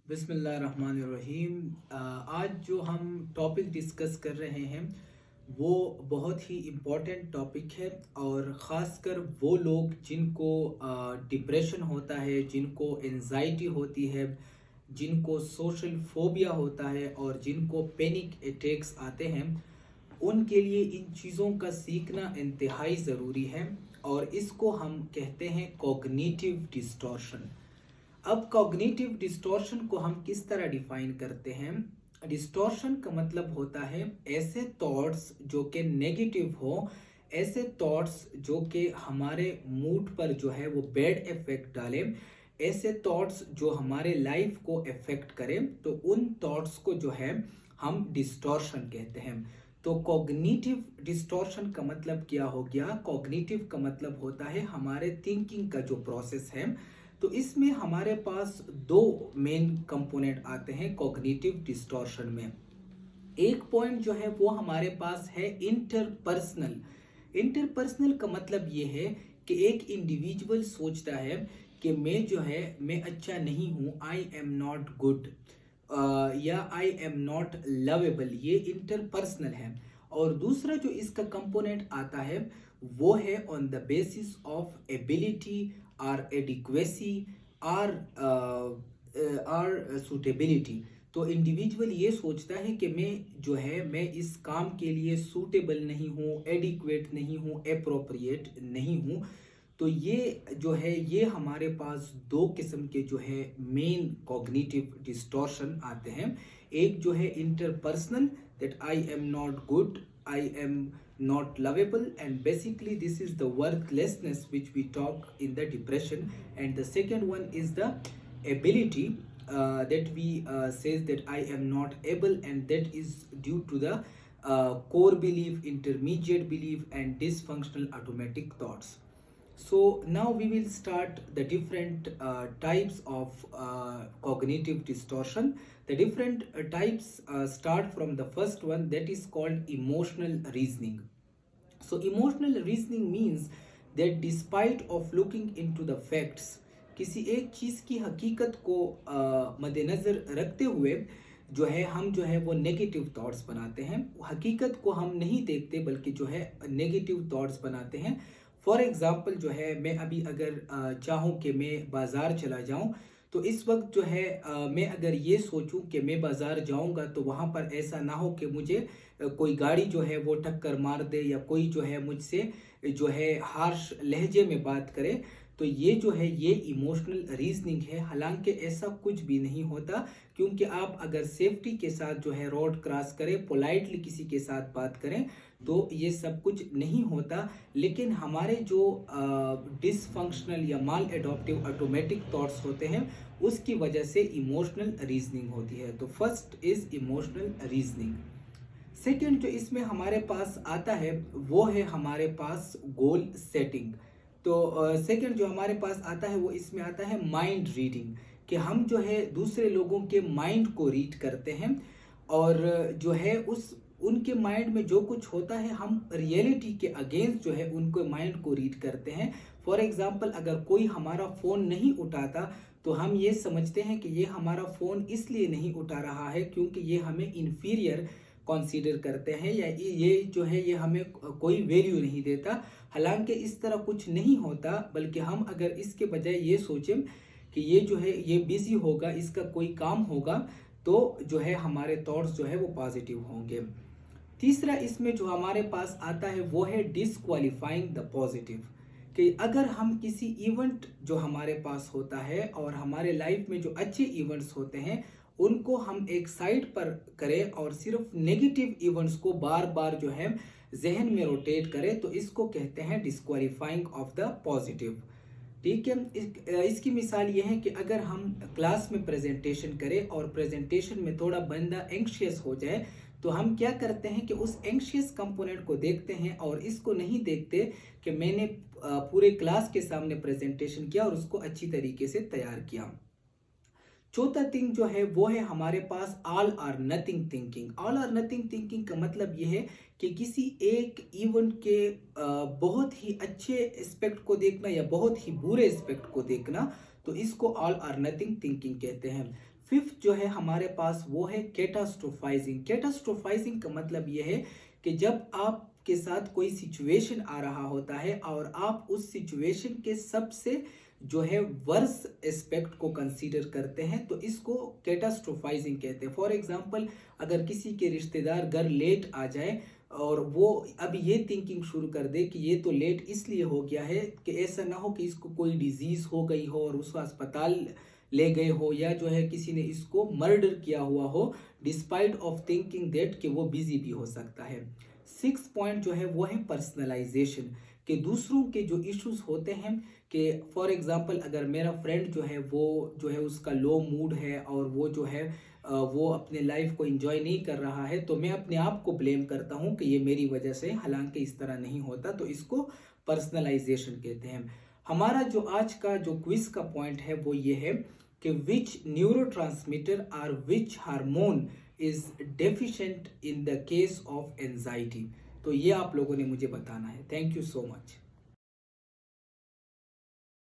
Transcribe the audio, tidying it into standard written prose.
बिस्मिल्लाहिर्रहमानिर्रहीम। आज जो हम टॉपिक डिस्कस कर रहे हैं वो बहुत ही इम्पोर्टेंट टॉपिक है और ख़ासकर वो लोग जिनको डिप्रेशन होता है, जिनको एंजाइटी होती है, जिनको सोशल फोबिया होता है और जिनको पैनिक अटैक्स आते हैं, उनके लिए इन चीज़ों का सीखना इंतहाई ज़रूरी है और इसको हम कहते हैं कॉग्निटिव डिस्टॉर्शन। अब कॉग्निटिव डिस्टॉर्शन को हम किस तरह डिफाइन करते हैं? डिस्टॉर्शन का मतलब होता है ऐसे थॉट्स जो कि नेगेटिव हो, ऐसे थॉट्स जो कि हमारे मूड पर जो है वो बैड इफेक्ट डाले, ऐसे थॉट्स जो हमारे लाइफ को इफेक्ट करें, तो उन थॉट्स को जो है हम डिस्टॉर्शन कहते हैं। तो कॉग्निटिव डिस्टॉर्शन का मतलब क्या हो गया? कॉग्निटिव का मतलब होता है हमारे थिंकिंग का जो प्रोसेस है। तो इसमें हमारे पास दो मेन कंपोनेंट आते हैं कॉग्निटिव डिस्टॉर्शन में। एक पॉइंट जो है वो हमारे पास है इंटरपर्सनल। इंटरपर्सनल का मतलब ये है कि एक इंडिविजुअल सोचता है कि मैं जो है मैं अच्छा नहीं हूँ, आई एम नॉट गुड, या आई एम नॉट लवेबल, ये इंटरपर्सनल है। और दूसरा जो इसका कंपोनेंट आता है वो है on the basis of ability और एडिक्वेसी और सुटेबिलिटी। तो इंडिविजुअल ये सोचता है कि मैं इस काम के लिए सूटेबल नहीं हूँ, एडिक्वेट नहीं हूँ, अप्रोप्रिएट नहीं हूँ। तो ये जो है ये हमारे पास दो किस्म के जो है मेन कॉग्निटिव डिस्टॉर्शन आते हैं। एक जो है interpersonal, that I am not good, I am not lovable, and basically this is the worthlessness which we talk in the depression. And the second one is the ability, that we says that I am not able, and that is due to the core belief, intermediate belief, and dysfunctional automatic thoughts. So now we will start the different types of cognitive distortion. The different types start from the first one, that is called emotional reasoning. So emotional reasoning means that despite of looking into the facts, किसी एक चीज़ की हकीकत को मद्देनज़र रखते हुए जो है वो नेगेटिव थॉट्स बनाते हैं। हकीकत को हम नहीं देखते बल्कि जो है नेगेटिव थॉट्स बनाते हैं। फॉर एग्जांपल जो है मैं अभी अगर चाहूँ कि मैं बाज़ार चला जाऊँ, तो इस वक्त जो है मैं अगर ये सोचूं कि मैं बाज़ार जाऊंगा तो वहाँ पर ऐसा ना हो कि मुझे कोई गाड़ी जो है वो टक्कर मार दे, या कोई जो है मुझसे जो है हार्श लहजे में बात करे। तो ये जो है ये इमोशनल रीजनिंग है। हालांकि ऐसा कुछ भी नहीं होता, क्योंकि आप अगर सेफ्टी के साथ जो है रोड क्रॉस करें, पोलाइटली किसी के साथ बात करें, तो ये सब कुछ नहीं होता। लेकिन हमारे जो डिसफंक्शनल या माल एडॉप्टिव ऑटोमेटिक थॉट्स होते हैं उसकी वजह से इमोशनल रीजनिंग होती है। तो first is emotional reasoning. Second जो इसमें हमारे पास आता है वो है हमारे पास गोल सेटिंग। तो सेकंड जो हमारे पास आता है वो इसमें आता है माइंड रीडिंग, कि हम जो है दूसरे लोगों के माइंड को रीड करते हैं और जो है उस उनके माइंड में जो कुछ होता है हम रियलिटी के अगेंस्ट जो है उनको माइंड को रीड करते हैं। फॉर एग्जांपल अगर कोई हमारा फ़ोन नहीं उठाता तो हम ये समझते हैं कि ये हमारा फ़ोन इसलिए नहीं उठा रहा है क्योंकि ये हमें इन्फीरियर कंसीडर करते हैं, या ये जो है ये हमें कोई वैल्यू नहीं देता। हालांकि इस तरह कुछ नहीं होता, बल्कि हम अगर इसके बजाय ये सोचें कि ये जो है ये बिजी होगा, इसका कोई काम होगा, तो जो है हमारे थॉट्स जो है वो पॉजिटिव होंगे। तीसरा इसमें जो हमारे पास आता है वो है डिसक्वालीफाइंग द पॉजिटिव, कि अगर हम किसी इवेंट जो हमारे पास होता है और हमारे लाइफ में जो अच्छे इवेंट्स होते हैं उनको हम एक साइड पर करें और सिर्फ नेगेटिव इवेंट्स को बार बार जो है जहन में रोटेट करें, तो इसको कहते हैं डिस्क्वालीफाइंग ऑफ द पॉजिटिव। ठीक है। इसकी मिसाल ये है कि अगर हम क्लास में प्रेजेंटेशन करें और प्रेजेंटेशन में थोड़ा बंदा एंग्शियस हो जाए, तो हम क्या करते हैं कि उस एंग्शियस कंपोनेंट को देखते हैं और इसको नहीं देखते कि मैंने पूरे क्लास के सामने प्रेजेंटेशन किया और उसको अच्छी तरीके से तैयार किया। चौथा थिंग जो है वो है हमारे पास ऑल और नथिंग थिंकिंग। ऑल और नथिंग थिंकिंग का मतलब ये है कि किसी एक इवेंट के बहुत ही अच्छे एस्पेक्ट को देखना या बहुत ही बुरे एस्पेक्ट को देखना, तो इसको ऑल और नथिंग थिंकिंग कहते हैं। फिफ्थ जो है हमारे पास वो है कैटास्ट्रोफाइजिंग। कैटास्ट्रोफाइजिंग का मतलब ये है कि जब आपके साथ कोई सिचुएशन आ रहा होता है और आप उस सिचुएशन के सबसे जो है वर्स एस्पेक्ट को कंसीडर करते हैं, तो इसको कैटास्ट्रोफाइजिंग कहते हैं। फॉर एग्जांपल, अगर किसी के रिश्तेदार घर लेट आ जाए और वो अब ये थिंकिंग शुरू कर दे कि ये तो लेट इसलिए हो गया है कि ऐसा ना हो कि इसको कोई डिजीज हो गई हो और उसको अस्पताल ले गए हो, या जो है किसी ने इसको मर्डर किया हुआ हो, डिस्पाइट ऑफ थिंकिंग दैट कि वो बिजी भी हो सकता है। सिक्स पॉइंट जो है वो है पर्सनलाइजेशन, कि दूसरों के जो इश्यूज होते हैं, कि फॉर एग्जांपल अगर मेरा फ्रेंड जो है वो जो है उसका लो मूड है और वो जो है वो अपने लाइफ को एंजॉय नहीं कर रहा है, तो मैं अपने आप को ब्लेम करता हूँ कि ये मेरी वजह से, हालांकि इस तरह नहीं होता। तो इसको पर्सनलाइजेशन कहते हैं। हमारा जो आज का जो क्विज का पॉइंट है वो ये है कि विच न्यूरोट्रांसमीटर और which hormone is deficient in the case of anxiety. तो ये आप लोगों ने मुझे बताना है। Thank you so much.